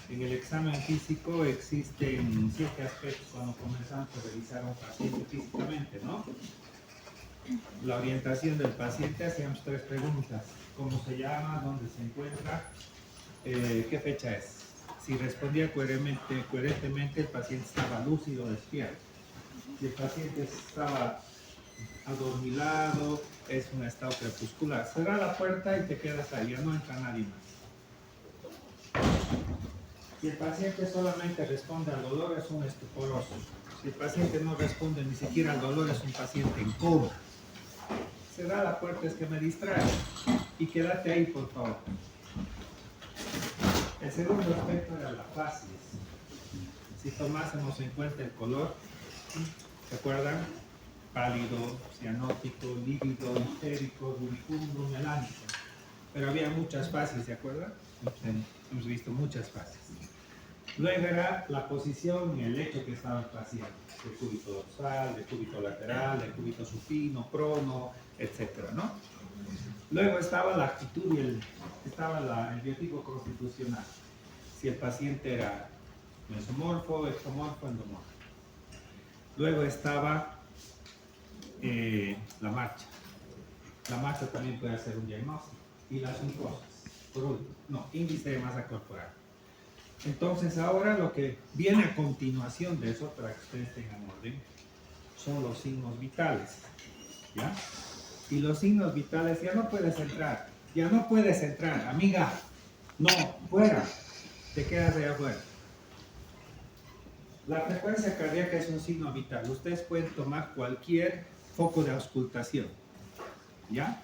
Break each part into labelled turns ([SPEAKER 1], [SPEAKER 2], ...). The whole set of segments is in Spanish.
[SPEAKER 1] en el examen físico existen 7 aspectos cuando comenzamos a revisar a un paciente físicamente, ¿no? La orientación del paciente, hacíamos 3 preguntas. ¿Cómo se llama? ¿Dónde se encuentra? ¿Qué fecha es? Si respondía coherentemente, el paciente estaba lúcido, despierto. Si el paciente estaba adormilado, es un estado crepuscular. Cerra la puerta y te quedas ahí, ya no entra nadie más. Si el paciente solamente responde al dolor, es un estuporoso. Si el paciente no responde ni siquiera al dolor, es un paciente en coma. Cerra la puerta, es que me distrae. Y quédate ahí, por favor. El segundo aspecto era la fases. Si tomásemos en cuenta el color, ¿se acuerdan? Pálido, cianótico, lívido, histérico, rubicundo, melánico. Pero había muchas fases, ¿se acuerdan? Hemos visto muchas fases. Luego era la posición y el lecho que estaba el paciente. De cúbito dorsal, de cúbito lateral, de cúbito supino, prono, etc., ¿no? Luego estaba la actitud y el biotipo constitucional. Si el paciente era mesomorfo, ectomorfo, endomorfo. Luego estaba la marcha. La marcha también puede hacer un diagnóstico. Y las glucosas. Por último, índice de masa corporal. Entonces ahora lo que viene a continuación de eso, para que ustedes tengan orden, son los signos vitales. ¿Ya? Y los signos vitales, ya no puedes entrar, amiga, no, fuera, te quedas allá afuera. La frecuencia cardíaca es un signo vital. Ustedes pueden tomar cualquier foco de auscultación, ¿ya?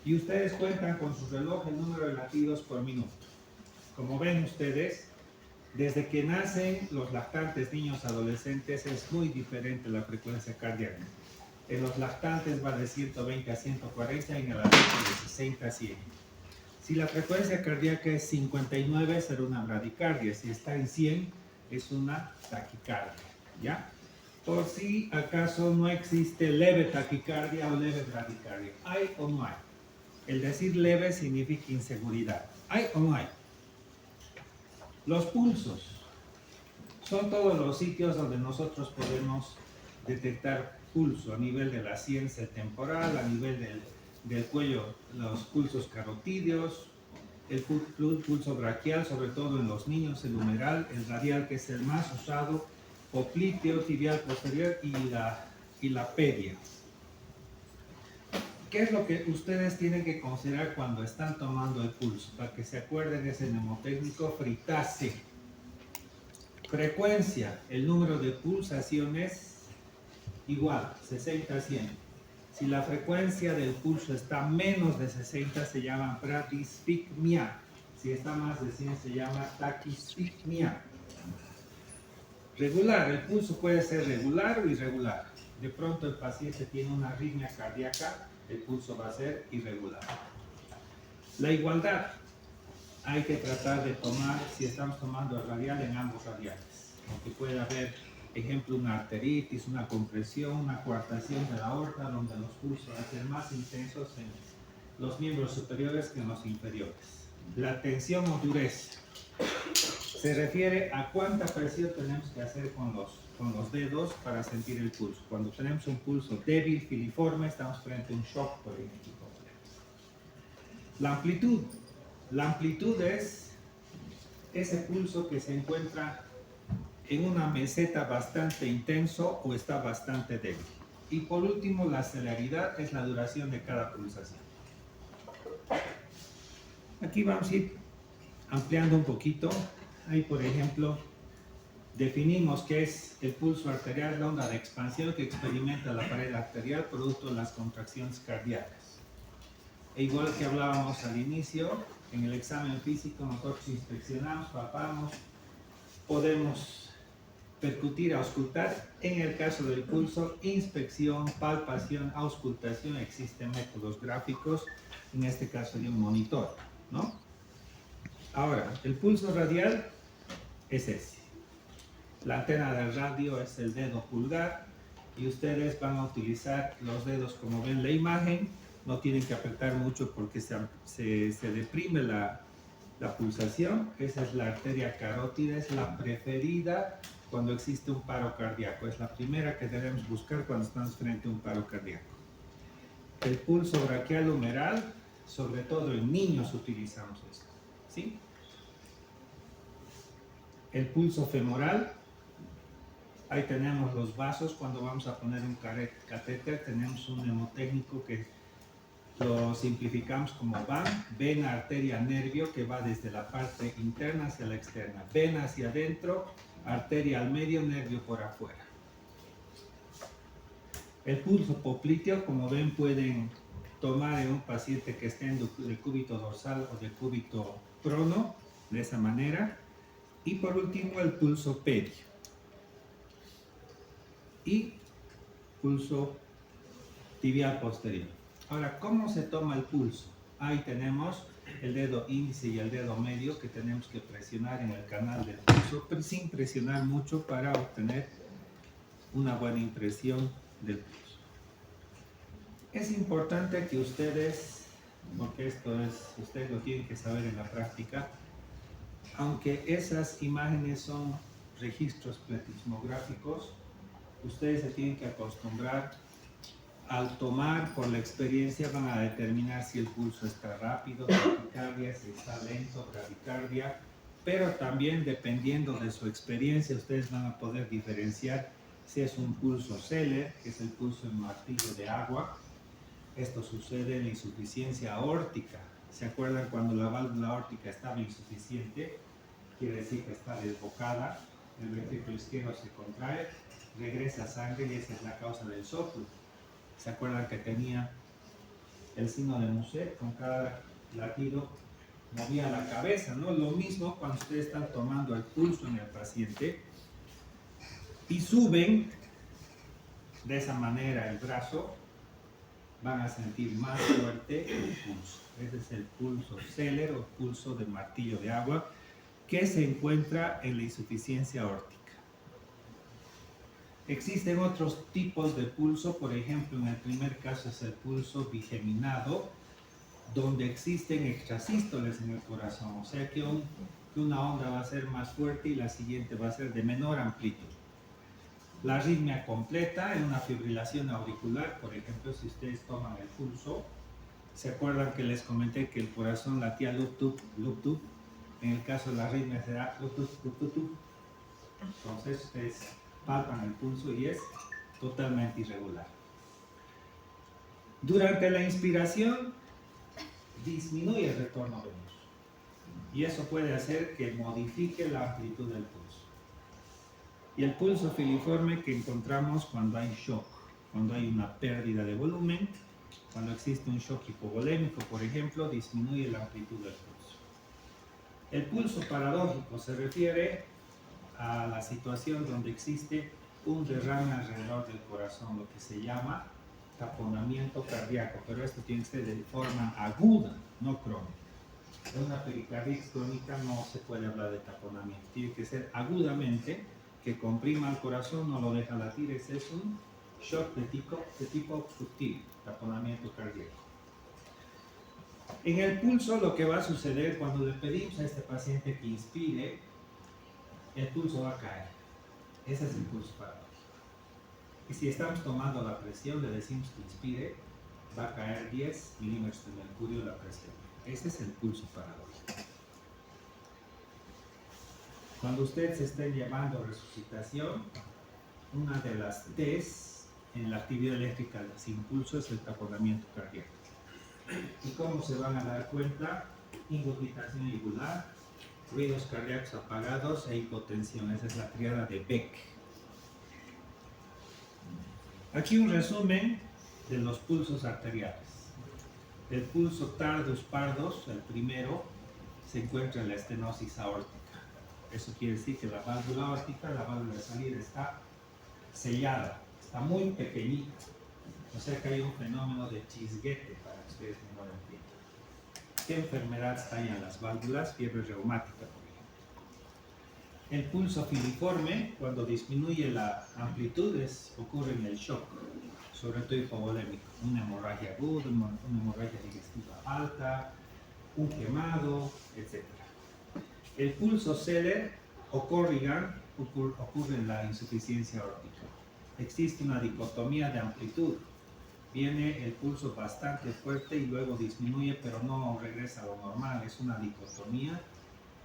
[SPEAKER 1] Y ustedes cuentan con su reloj el número de latidos por minuto. Como ven ustedes, desde que nacen los lactantes, niños, adolescentes, es muy diferente la frecuencia cardíaca. En los lactantes va de 120 a 140 y en el adulto de 60 a 100. Si la frecuencia cardíaca es 59, será una bradicardia. Si está en 100, es una taquicardia. ¿Ya? Por si acaso no existe leve taquicardia o leve bradicardia. ¿Hay o no hay? El decir leve significa inseguridad. ¿Hay o no hay? Los pulsos son todos los sitios donde nosotros podemos detectar pulso a nivel de la ciencia temporal, a nivel del cuello, los pulsos carotídeos, el pulso braquial, sobre todo en los niños, el humeral, el radial, que es el más usado, popliteo, tibial posterior y la pedia. ¿Qué es lo que ustedes tienen que considerar cuando están tomando el pulso? Para que se acuerden, ese mnemotécnico fritase. Frecuencia, el número de pulsaciones igual, 60 a 100. Si la frecuencia del pulso está menos de 60 se llama bradyspicmia. Si está más de 100 se llama taquispicmia. Regular, el pulso puede ser regular o irregular. De pronto el paciente tiene una arritmia cardíaca, el pulso va a ser irregular. La igualdad, hay que tratar de tomar, si estamos tomando el radial, en ambos radiales. Porque puede haber, ejemplo, una arteritis, una compresión, una coartación de la aorta, donde los pulsos van a ser más intensos en los miembros superiores que en los inferiores. La tensión o dureza se refiere a cuánta presión tenemos que hacer con los dedos para sentir el pulso. Cuando tenemos un pulso débil, filiforme, estamos frente a un shock, por ejemplo. La amplitud. La amplitud es ese pulso que se encuentra en una meseta bastante intenso o está bastante débil. Y por último, la celeridad es la duración de cada pulsación. Aquí vamos a ir ampliando un poquito. Ahí, por ejemplo, definimos qué es el pulso arterial, la onda de expansión que experimenta la pared arterial producto de las contracciones cardíacas. E igual que hablábamos al inicio, en el examen físico nosotros inspeccionamos, palpamos, podemos percutir, auscultar. En el caso del pulso, inspección, palpación, auscultación, existen métodos gráficos, en este caso de un monitor, ¿no? Ahora, el pulso radial es ese. La antena del radio es el dedo pulgar y ustedes van a utilizar los dedos como ven en la imagen. No tienen que apretar mucho porque se deprime la la pulsación, esa es la arteria carótida, es la preferida cuando existe un paro cardíaco. Es la primera que debemos buscar cuando estamos frente a un paro cardíaco. El pulso braquial humeral, sobre todo en niños utilizamos esto, ¿sí? El pulso femoral, ahí tenemos los vasos. Cuando vamos a poner un catéter, tenemos un mnemotécnico que lo simplificamos como VAN, vena, arteria, nervio, que va desde la parte interna hacia la externa. Vena hacia adentro, arteria al medio, nervio por afuera. El pulso popliteo, como ven, pueden tomar en un paciente que esté en decúbito dorsal o decúbito prono, de esa manera. Y por último, el pulso pedio. Y pulso tibial posterior. Ahora, ¿cómo se toma el pulso? Ahí tenemos el dedo índice y el dedo medio que tenemos que presionar en el canal del pulso, pero sin presionar mucho para obtener una buena impresión del pulso. Es importante que ustedes, porque ustedes lo tienen que saber en la práctica, aunque esas imágenes son registros pletismográficos, ustedes se tienen que acostumbrar. Al tomar, por la experiencia, van a determinar si el pulso está rápido, taquicardia, si está lento, bradicardia, pero también dependiendo de su experiencia, ustedes van a poder diferenciar si es un pulso Zeller, que es el pulso en martillo de agua. Esto sucede en la insuficiencia aórtica. ¿Se acuerdan cuando la válvula aórtica estaba insuficiente? Quiere decir que está desbocada, el ventrículo izquierdo se contrae, regresa sangre y esa es la causa del soplo. ¿Se acuerdan que tenía el signo de Muset? Con cada latido movía la cabeza, ¿no? Lo mismo cuando ustedes están tomando el pulso en el paciente y suben de esa manera el brazo, van a sentir más fuerte el pulso. Ese es el pulso Zeller o pulso de martillo de agua que se encuentra en la insuficiencia aórtica. Existen otros tipos de pulso, por ejemplo, en el primer caso es el pulso bigeminado, donde existen extrasístoles en el corazón, o sea que una onda va a ser más fuerte y la siguiente va a ser de menor amplitud. La arritmia completa en una fibrilación auricular, por ejemplo, si ustedes toman el pulso, ¿se acuerdan que les comenté que el corazón latía loop tube? En el caso de la arritmia será loop tube. Entonces ustedes palpan el pulso y es totalmente irregular. Durante la inspiración disminuye el retorno venoso y eso puede hacer que modifique la amplitud del pulso. Y el pulso filiforme que encontramos cuando hay shock, cuando hay una pérdida de volumen, cuando existe un shock hipovolémico, por ejemplo, disminuye la amplitud del pulso. El pulso paradójico se refiere a la situación donde existe un derrame alrededor del corazón, lo que se llama taponamiento cardíaco, pero esto tiene que ser de forma aguda, no crónica. En una pericarditis crónica no se puede hablar de taponamiento, tiene que ser agudamente, que comprima el corazón, no lo deja latir. Ese es un shock de tipo obstructivo, taponamiento cardíaco. En el pulso lo que va a suceder cuando le pedimos a este paciente que inspire, el pulso va a caer. Ese es el pulso paradójico. Y si estamos tomando la presión, le decimos que inspire, va a caer 10 milímetros de mercurio la presión. Ese es el pulso paradójico. Cuando usted se esté llevando resucitación, una de las T's en la actividad eléctrica sin pulso es el taponamiento cardíaco. ¿Y cómo se van a dar cuenta? Ingurgitación yugular, ruidos cardíacos apagados e hipotensión. Esa es la triada de Beck. Aquí un resumen de los pulsos arteriales. El pulso tardus pardus, el primero, se encuentra en la estenosis aórtica. Eso quiere decir que la válvula aórtica, la válvula de salida, está sellada, está muy pequeñita. O sea que hay un fenómeno de chisguete, para que ustedes no lo entiendan. ¿Qué enfermedad estalla en las válvulas? Fiebre reumática, por ejemplo. El pulso filiforme, cuando disminuye la amplitud, ocurre en el shock, sobre todo hipovolémico. Una hemorragia aguda, una hemorragia digestiva alta, un quemado, etc. El pulso Zeller o Corrigan ocurre en la insuficiencia aórtica. Existe una dicotomía de amplitud. Viene el pulso bastante fuerte y luego disminuye, pero no regresa a lo normal. Es una dicotomía.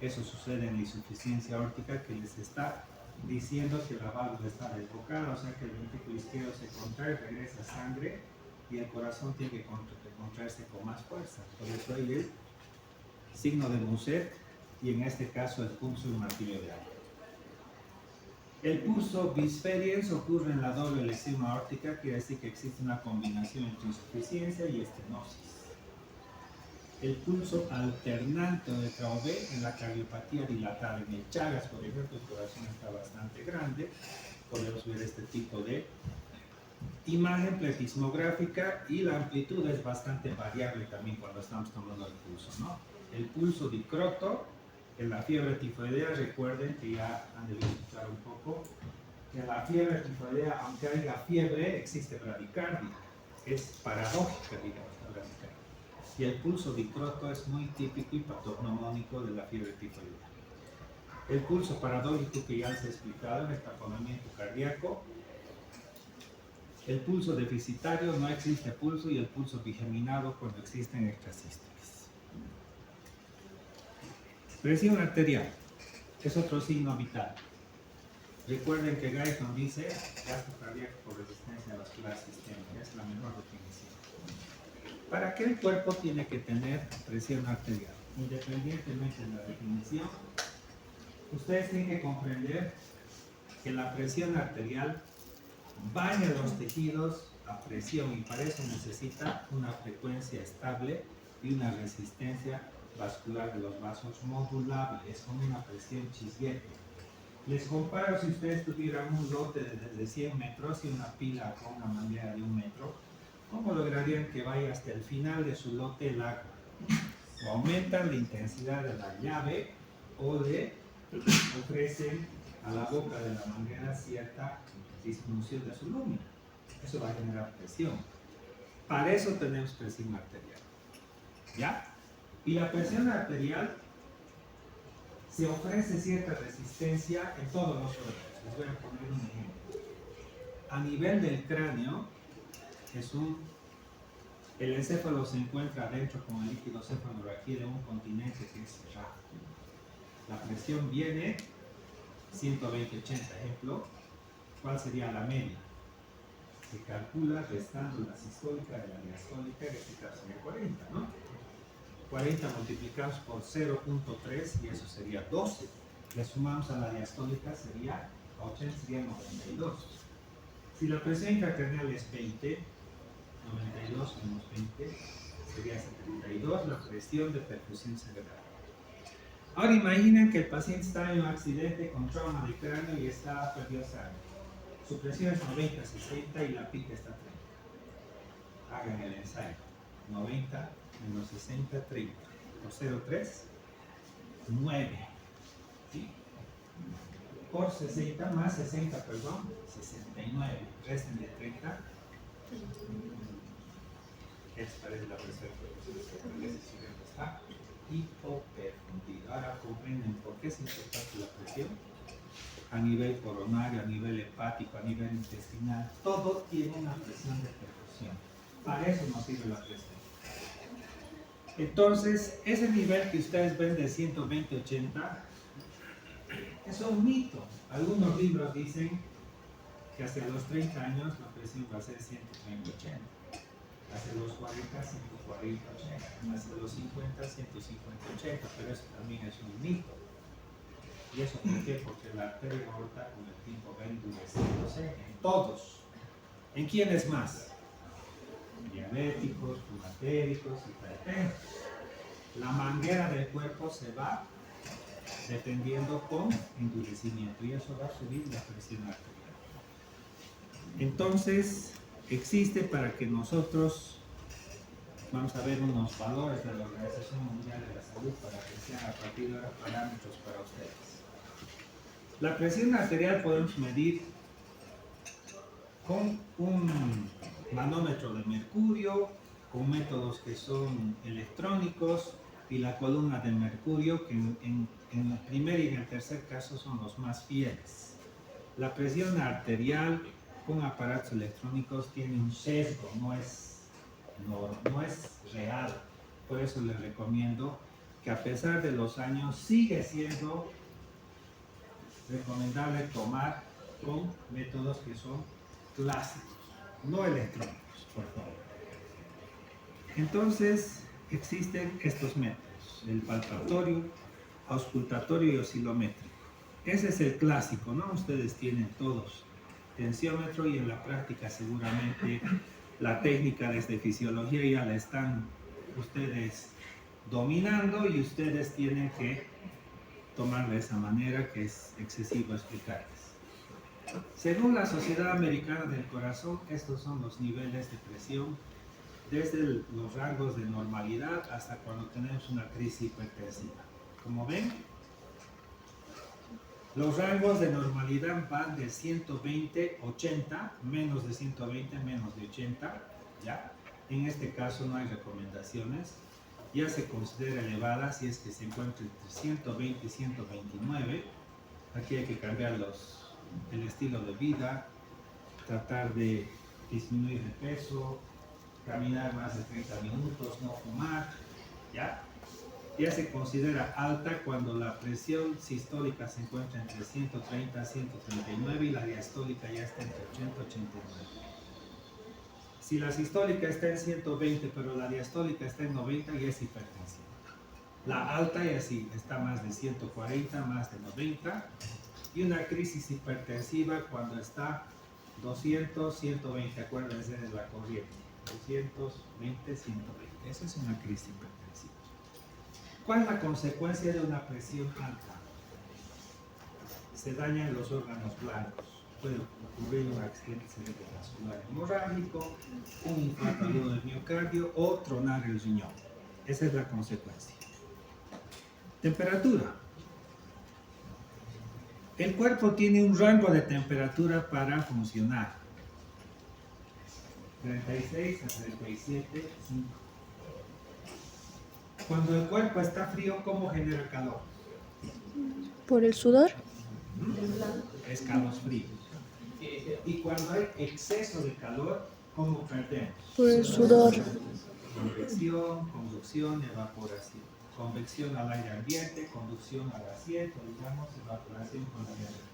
[SPEAKER 1] Eso sucede en la insuficiencia aórtica, que les está diciendo que la válvula está desbocada, o sea que el ventrículo izquierdo se contrae, regresa sangre y el corazón tiene que contraerse con más fuerza. Por eso hay el signo de Muset y en este caso el pulso y martillo de agua. El pulso bisferiens ocurre en la doble lesión aórtica, quiere decir que existe una combinación entre insuficiencia y estenosis. El pulso alternante o letra OB en la cardiopatía dilatada. En el Chagas, por ejemplo, el corazón está bastante grande. Podemos ver este tipo de imagen pletismográfica y la amplitud es bastante variable también cuando estamos tomando el pulso, ¿no? El pulso dicroto en la fiebre tifoidea, recuerden que ya han debido escuchar un poco, que en la fiebre tifoidea, aunque haya fiebre, existe bradicardia. Es paradójica, digamos, la bradicardia. Y el pulso dicroto es muy típico y patognomónico de la fiebre tifoidea. El pulso paradójico que ya les he explicado en el taponamiento cardíaco. El pulso deficitario, no existe pulso, y el pulso bigeminado cuando existen extrasístoles. Presión arterial es otro signo vital. Recuerden que Guyton dice gasto cardíaco por resistencia vascular sistémica, es la mejor definición. ¿Para qué el cuerpo tiene que tener presión arterial? Independientemente de la definición, ustedes tienen que comprender que la presión arterial baña los tejidos a presión y para eso necesita una frecuencia estable y una resistencia vascular de los vasos modulables con una presión chisguete. Les comparo si ustedes tuvieran un lote de 100 metros y una pila con una manguera de 1 metro, ¿cómo lograrían que vaya hasta el final de su lote el agua? O aumentan la intensidad de la llave o le ofrecen a la boca de la manguera cierta disminución de su lumen. Eso va a generar presión. Para eso tenemos presión arterial. ¿Ya? Y la presión arterial se ofrece cierta resistencia en todos los órganos. Les voy a poner un ejemplo. A nivel del cráneo, el encéfalo se encuentra adentro como el líquido cefalorraquídeo de un continente que es cerrado. La presión viene 120-80, ejemplo. ¿Cuál sería la media? Se calcula restando la sistólica de la diastólica, en este caso sería 40, ¿no? 40 multiplicados por 0.3 y eso sería 12. Le sumamos a la diastólica, sería 80, sería 92. Si la presión intracraneal es 20, 92 menos 20 sería 72, la presión de perfusión cerebral. Ahora imaginen que el paciente está en un accidente con trauma de cráneo y está perdiendo sangre. Su presión es 90-60 y la pica está 30. Hagan el ensayo. 90 menos 60, 30. Por 0,3, 9. ¿Sí? Por 60 más 60, perdón, 69. Resten de 30. Esta parece la presión está hipoperfundida. Ahora comprenden por qué es importante la presión. A nivel coronario, a nivel hepático, a nivel intestinal, todo tiene una presión de perfusión. Para eso nos sirve la presión. Entonces, ese nivel que ustedes ven de 120-80 es un mito. Algunos libros dicen que hacia los 30 años la presión va a ser 130-80. Hacia los 40, 140-80. Hacia los 50, 150-80. Pero eso también es un mito. ¿Y eso por qué? Porque la arteria aorta con el tiempo va endureciéndose en todos. ¿En quiénes más? Diabéticos, climatéricos, hipertensos. La manguera del cuerpo se va defendiendo con endurecimiento y eso va a subir la presión arterial. Entonces, existe para que nosotros, vamos a ver unos valores de la Organización Mundial de la Salud para que sean a partir de ahora parámetros para ustedes. La presión arterial podemos medir con un manómetro de mercurio, con métodos que son electrónicos, y la columna de mercurio, que en el primer y en el tercer caso son los más fieles. La presión arterial con aparatos electrónicos tiene un sesgo, no es real. Por eso les recomiendo que a pesar de los años sigue siendo recomendable tomar con métodos que son clásicos, no electrónicos, por favor. Entonces, existen estos métodos, el palpatorio, auscultatorio y oscilométrico. Ese es el clásico, ¿no? Ustedes tienen todos tensiómetro y en la práctica seguramente la técnica desde fisiología ya la están ustedes dominando y ustedes tienen que tomar de esa manera, que es excesivo explicarles. Según la Sociedad Americana del Corazón, estos son los niveles de presión desde los rangos de normalidad hasta cuando tenemos una crisis hipertensiva. Como ven, los rangos de normalidad van de 120, 80, menos de 120, menos de 80, ¿ya? En este caso no hay recomendaciones. Ya se considera elevada si es que se encuentra entre 120 y 129. Aquí hay que cambiar el estilo de vida, tratar de disminuir de peso, caminar más de 30 minutos, no fumar, ¿ya? Ya se considera alta cuando la presión sistólica se encuentra entre 130 y 139 y la diastólica ya está entre 80 y 89. Si la sistólica está en 120 pero la diastólica está en 90, ya es hipertensiva. La alta ya sí está más de 140, más de 90. Y una crisis hipertensiva cuando está 200, 120, acuérdense de la corriente. 220, 120. Esa es una crisis hipertensiva. ¿Cuál es la consecuencia de una presión alta? Se dañan los órganos blancos. Puede ocurrir un accidente cerebrovascular hemorrágico, un infarto agudo del miocardio o tronar el riñón. Esa es la consecuencia. Temperatura. El cuerpo tiene un rango de temperatura para funcionar. 36 a 37, 5. Cuando el cuerpo está frío, ¿cómo genera calor?
[SPEAKER 2] ¿Por el sudor?
[SPEAKER 1] Escalofríos. Y cuando hay exceso de calor, ¿cómo perdemos?
[SPEAKER 2] Por el sudor.
[SPEAKER 1] Convección, conducción, evaporación. Convección al aire ambiente, conducción al asiento, digamos, evaporación con el aire ambiente.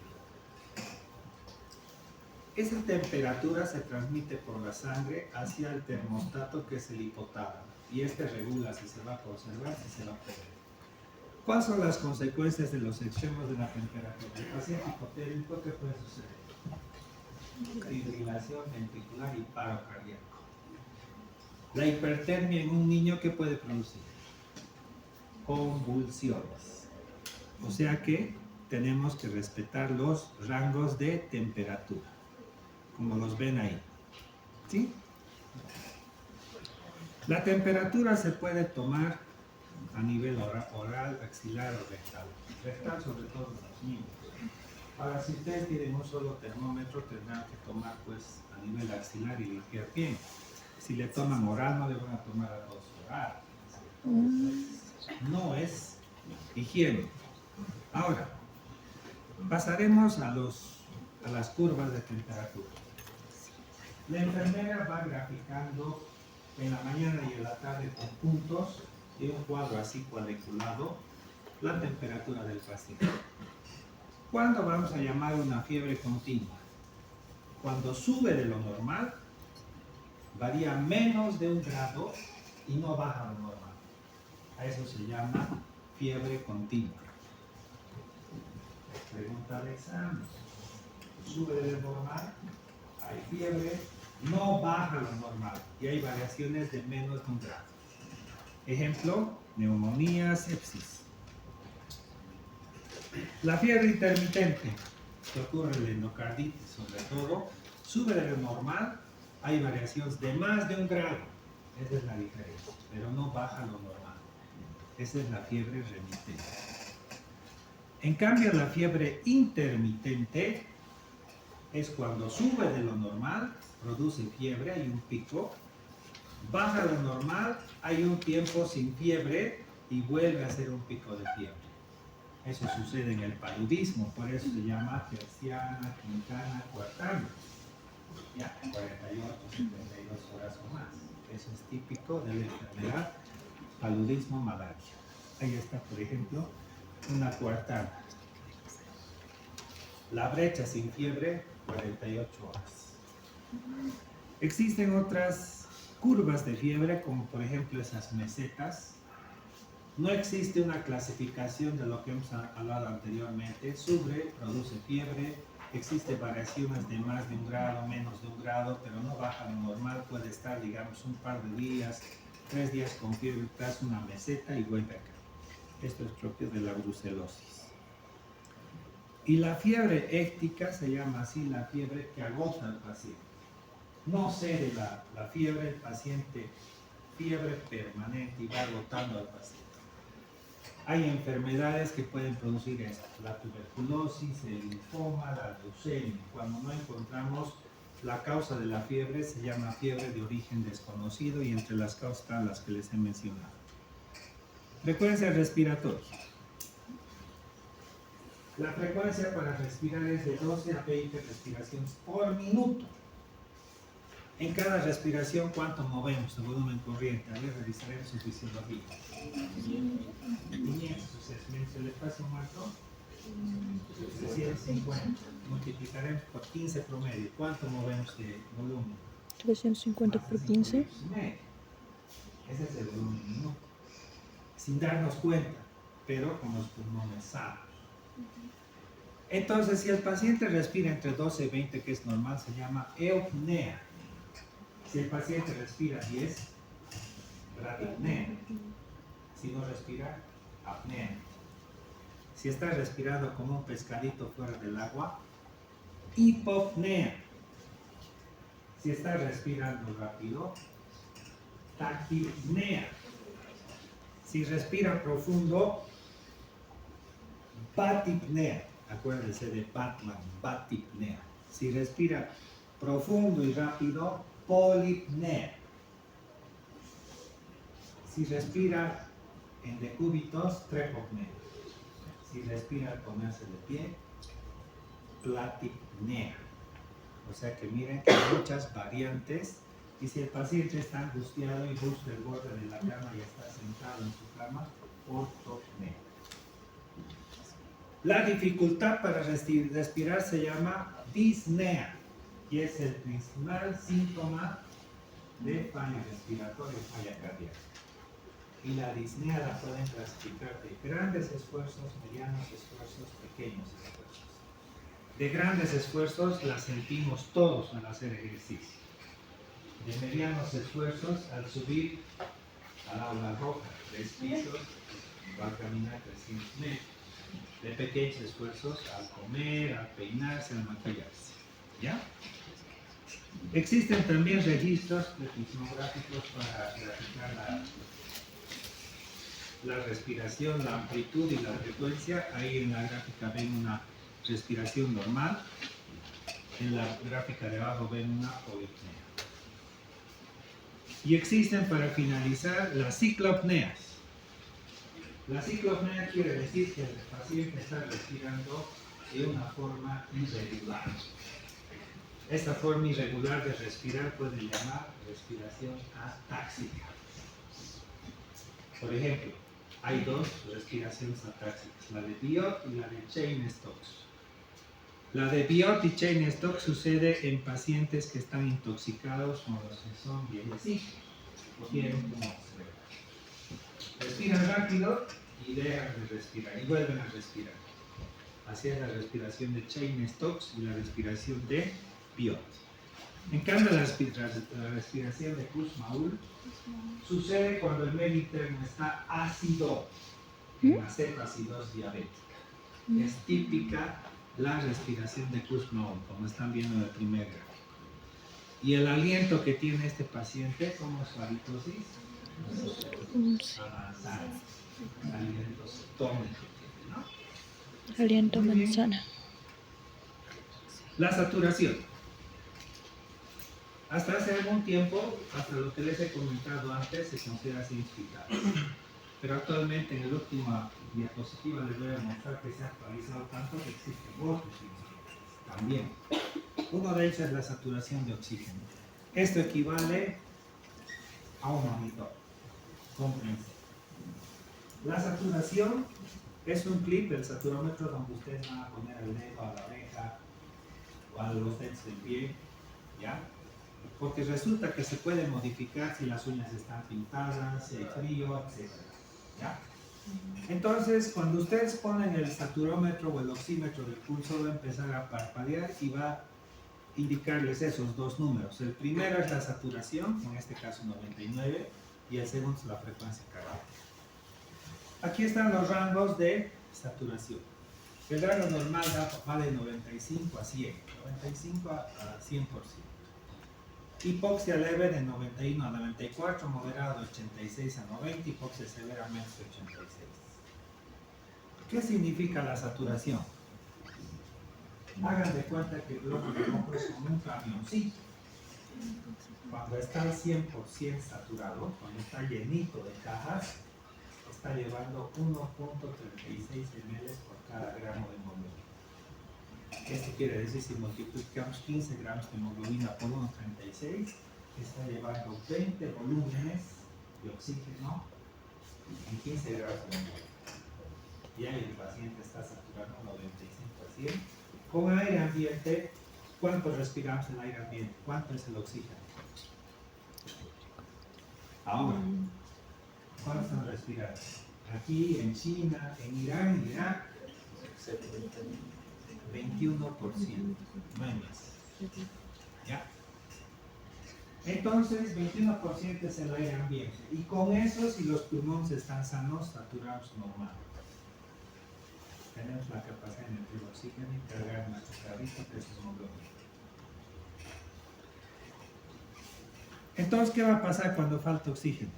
[SPEAKER 1] Esa temperatura se transmite por la sangre hacia el termostato, que es el hipotálamo, y este regula si se va a conservar, si se va a perder. ¿Cuáles son las consecuencias de los extremos de la temperatura? El paciente hipotérmico, ¿qué puede suceder? Fibrilación ventricular y paro cardíaco. La hipertermia en un niño, ¿qué puede producir? Convulsiones. O sea que tenemos que respetar los rangos de temperatura, como los ven ahí. ¿Sí? La temperatura se puede tomar a nivel oral, axilar o rectal. Rectal sobre todo en los niños. Ahora, si ustedes tienen un solo termómetro, tendrán que tomar pues a nivel axilar y limpiar bien. Si le toman oral, no le van a tomar a todos oral. No es higiene. Ahora, pasaremos a las curvas de temperatura. La enfermera va graficando en la mañana y en la tarde con puntos de un cuadro así cuadriculado la temperatura del paciente. ¿Cuándo vamos a llamar una fiebre continua? Cuando sube de lo normal, varía menos de 1 grado y no baja lo normal. A eso se llama fiebre continua. Pregunta de examen. Sube de lo normal, hay fiebre, no baja lo normal y hay variaciones de menos de 1 grado. Ejemplo, neumonía, sepsis. La fiebre intermitente, que ocurre en la endocarditis sobre todo, sube de lo normal, hay variaciones de más de 1 grado. Esa es la diferencia, pero no baja lo normal. Esa es la fiebre remitente. En cambio, la fiebre intermitente es cuando sube de lo normal, produce fiebre, hay un pico, baja lo normal, hay un tiempo sin fiebre y vuelve a hacer un pico de fiebre. Eso sucede en el paludismo, por eso se llama terciana, quintana, cuartana. Ya, 48, 72 horas o más. Eso es típico de la enfermedad paludismo malaria. Ahí está, por ejemplo, una cuartana. La brecha sin fiebre, 48 horas. Existen otras curvas de fiebre, como por ejemplo esas mesetas. No existe una clasificación de lo que hemos hablado anteriormente. Sube, produce fiebre. Existen variaciones de más de 1 grado, menos de 1 grado, pero no baja lo normal. Puede estar, digamos, un par de días, 3 días con fiebre tras una meseta y vuelve acá. Esto es propio de la brucelosis. Y la fiebre éctica se llama así, la fiebre que agota al paciente. No cede la fiebre, el paciente fiebre permanente y va agotando al paciente. Hay enfermedades que pueden producir esto, la tuberculosis, el linfoma, la leucemia. Cuando no encontramos la causa de la fiebre, se llama fiebre de origen desconocido y entre las causas están las que les he mencionado. Frecuencia respiratoria. La frecuencia para respirar es de 12 a 20 respiraciones por minuto. En cada respiración, ¿cuánto movemos el volumen corriente? A ver, revisaremos su fisiología. 500, o sea, menos el espacio muerto, 350. Multiplicaremos por 15 promedio. ¿Cuánto movemos de volumen?
[SPEAKER 2] 350 por 15.
[SPEAKER 1] Ese es el volumen minuto. Sin darnos cuenta, pero con los pulmones sanos. Entonces, si el paciente respira entre 12 y 20, que es normal, se llama eupnea. Si el paciente respira 10, bradipnea. Si no respira, apnea. Si está respirando como un pescadito fuera del agua, hipopnea. Si está respirando rápido, taquipnea. Si respira profundo, batipnea. Acuérdense de Batman, batipnea. Si respira profundo y rápido, polipnea. Si respira en decúbitos, trepopnea. Si respira al ponerse de pie, platipnea. O sea que miren que hay muchas variantes. Y si el paciente está angustiado y busca el borde de la cama y está sentado en su cama, ortopnea. La dificultad para respirar se llama disnea y es el principal síntoma de falla respiratoria, falla cardíaca. Y la disnea la pueden clasificar de grandes esfuerzos, medianos esfuerzos, pequeños esfuerzos. De grandes esfuerzos la sentimos todos al hacer ejercicio. De medianos esfuerzos al subir a la aula roja, 3 pisos, va a caminar 300 metros. De pequeños esfuerzos al comer, al peinarse, al maquillarse. ¿Ya? Existen también registros sismográficos para graficar la respiración, la amplitud y la frecuencia. Ahí en la gráfica ven una respiración normal. En la gráfica de abajo ven una polipnea. Y existen, para finalizar, las ciclopneas. La ciclopnea quiere decir que el paciente está respirando de una forma irregular. Esta forma irregular de respirar puede llamar respiración atáxica. Por ejemplo, hay 2 respiraciones atáxicas, la de Biot y la de Cheyne-Stokes. La de Biot y Cheyne-Stokes sucede en pacientes que están intoxicados o los que son viejecitos o tienen un tumor cerebral. Respiran rápido y dejan de respirar y vuelven a respirar. Así es la respiración de Cheyne-Stokes y la respiración de Biot. En cambio, la respiración de Kussmaul sucede cuando el medio interno está ácido, en la cetoacidosis diabética. Es típica la respiración de Kussmaul, como están viendo en el primer gráfico. Y el aliento que tiene este paciente, como es su halitosis, avanzada. Aliento cetónico, ¿no?
[SPEAKER 2] Aliento manzana.
[SPEAKER 1] La saturación. Hasta hace algún tiempo, hasta lo que les he comentado antes, se considera significado. pero actualmente en la última diapositiva les voy a mostrar que se ha actualizado tanto que existen otros instrumentos también. Uno de ellos es la saturación de oxígeno. Esto equivale a un monitor. Comprense. La saturación es un clip del saturómetro donde ustedes van a poner el dedo a la oreja o a los dedos del pie, ¿ya? Porque resulta que se puede modificar si las uñas están pintadas, si hay frío, etc. ¿Ya? Entonces, cuando ustedes ponen el saturómetro o el oxímetro del pulso, va a empezar a parpadear y va a indicarles esos dos números. El primero es la saturación, en este caso 99, y el segundo es la frecuencia cardíaca. Aquí están los rangos de saturación. El rango normal va de 95 a 100, 95 a 100%. Hipoxia leve de 91 a 94, moderado de 86 a 90, hipoxia severa menos de 86. ¿Qué significa la saturación? Hagan de cuenta que el globo de ojo es como un camioncito. Cuando está al 100% saturado, cuando está llenito de cajas, está llevando 1.36 ml por cada gramo de hemoglobina. Esto quiere decir, si multiplicamos 15 gramos de hemoglobina por 1.36, está llevando 20 volúmenes de oxígeno en 15 gramos de hemoglobina. Y ahí el paciente está saturando 95 a 100. Con aire ambiente, ¿cuánto respiramos el aire ambiente? ¿Cuánto es el oxígeno? Ahora, ¿cuánto están respirando? Aquí, en China, en Irán, en Irak, 21%, no hay más. ¿Ya? Entonces, 21% es el aire ambiente. Y con eso, si los pulmones están sanos, saturamos normal. Tenemos la capacidad de meter oxígeno y cargar nuestro carrito de esos hemoglobina. Entonces, ¿qué va a pasar cuando falta oxígeno?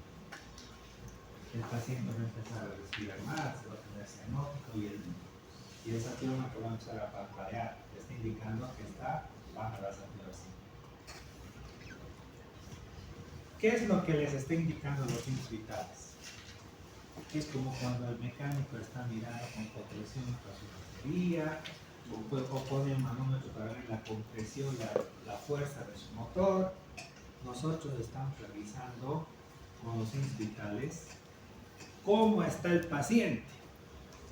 [SPEAKER 1] El paciente va a empezar a respirar más, va a tener cianótico y el saturómetro va a empezar a parpadear. Está indicando que está baja la saturación. ¿Qué es lo que les está indicando los signos vitales? Es como cuando el mecánico está mirando con compresión a su batería o pone el manómetro para ver la compresión, la fuerza de su motor. Nosotros estamos revisando con los signos vitales cómo está el paciente.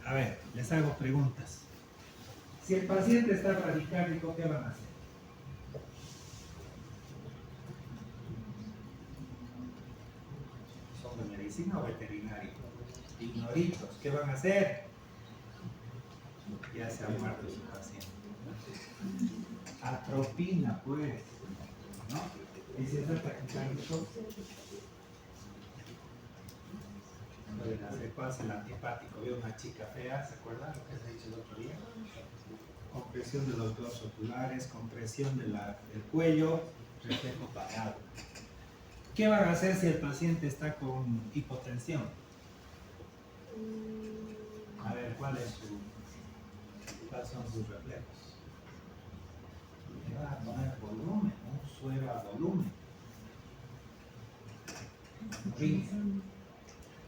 [SPEAKER 1] A ver, les hago preguntas. Si el paciente está bradicárdico, ¿qué van a hacer? ¿Son de medicina o veterinario? Ignoritos, ¿qué van a hacer? Ya se ha muerto su paciente. Atropina, pues, ¿no? Y si está taquicárdico, pueden hacer cuál es el antipático. Veo una chica fea, ¿se acuerdan lo que se ha dicho el otro día? Compresión de los globos oculares, compresión del cuello, reflejo pagado. ¿Qué van a hacer si el paciente está con hipotensión? A ver, ¿cuáles son sus reflejos? Le van a poner volumen, un suero a volumen. Rinse.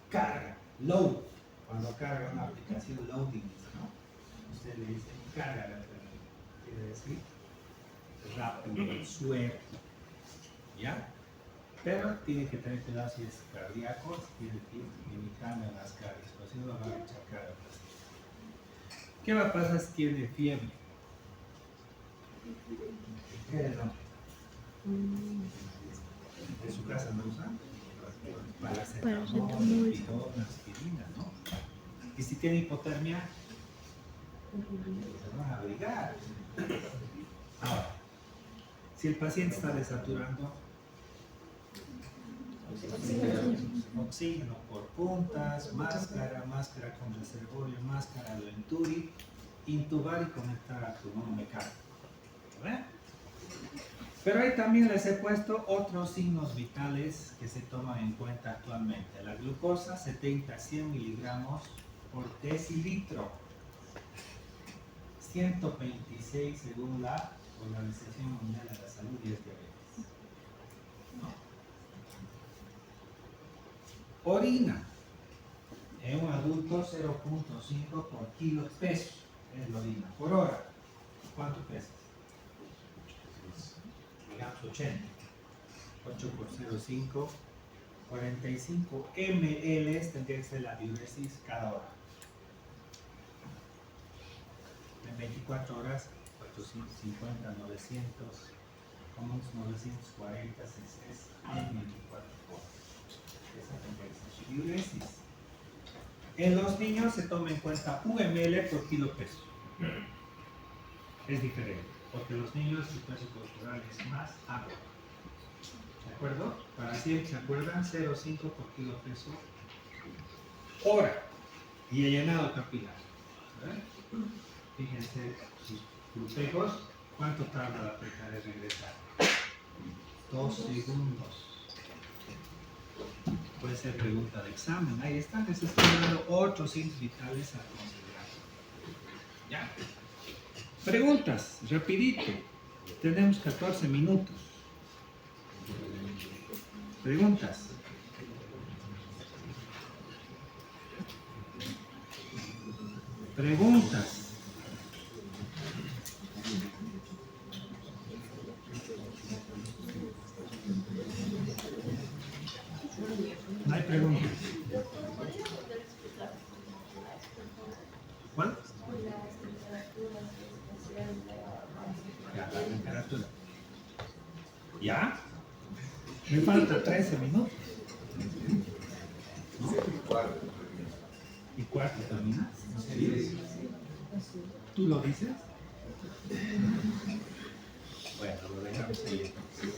[SPEAKER 1] Carga, load. Cuando carga una aplicación, loading, ¿no? Usted le dice, carga la enfermedad. Quiere decir, rápido, suero. ¿Ya? Pero tiene que tener cuidado si es cardíaco, si tiene que ir limitando las cargas, pero si no va a echar carga. ¿Qué va a pasar si tiene fiebre? ¿Qué es eso? ¿En su casa no usan? Paracetamol, pidona, aspirina, ¿no? Y si tiene hipotermia, se van a abrigar. Ahora, si el paciente está desaturando, oxígeno por puntas, máscara con reservorio, máscara de Venturi, intubar y conectar al pulmón mecánico. ¿Ven? Pero ahí también les he puesto otros signos vitales que se toman en cuenta actualmente. La glucosa, 70 a 100 miligramos por decilitro. 126 según la Organización Mundial de la Salud y es diabetes. ¿No? Orina. En un adulto 0.5 por kilo peso es la orina. Por hora, ¿cuánto pesa? Digamos 80. 8 por 0.5, 45 ml tendría que ser la diuresis cada hora. En 24 horas, 850, 900, como 940 cc en 24 horas. Esa tendría que ser su diuresis. En los niños se toma en cuenta 1 ml por kilo peso. Es diferente, porque los niños su peso corporal es más agua. ¿De acuerdo? Para siempre, ¿se acuerdan? 0.5 por kilo peso hora. Y el llenado capilar. ¿Verdad? Fíjense, sus glúteos, ¿cuánto tarda la peca de regresar? 2 segundos. Puede ser pregunta de examen. Ahí están, les estoy dando otros signos vitales a considerar. ¿Ya? Preguntas, rapidito. Tenemos 14 minutos. Preguntas. Preguntas. No hay preguntas. ¿Cuál? Ya, la temperatura. ¿Ya? Me falta 13 minutos. ¿No? ¿Y cuarto termina? ¿Tú lo dices? Bueno, lo dejamos ahí entonces.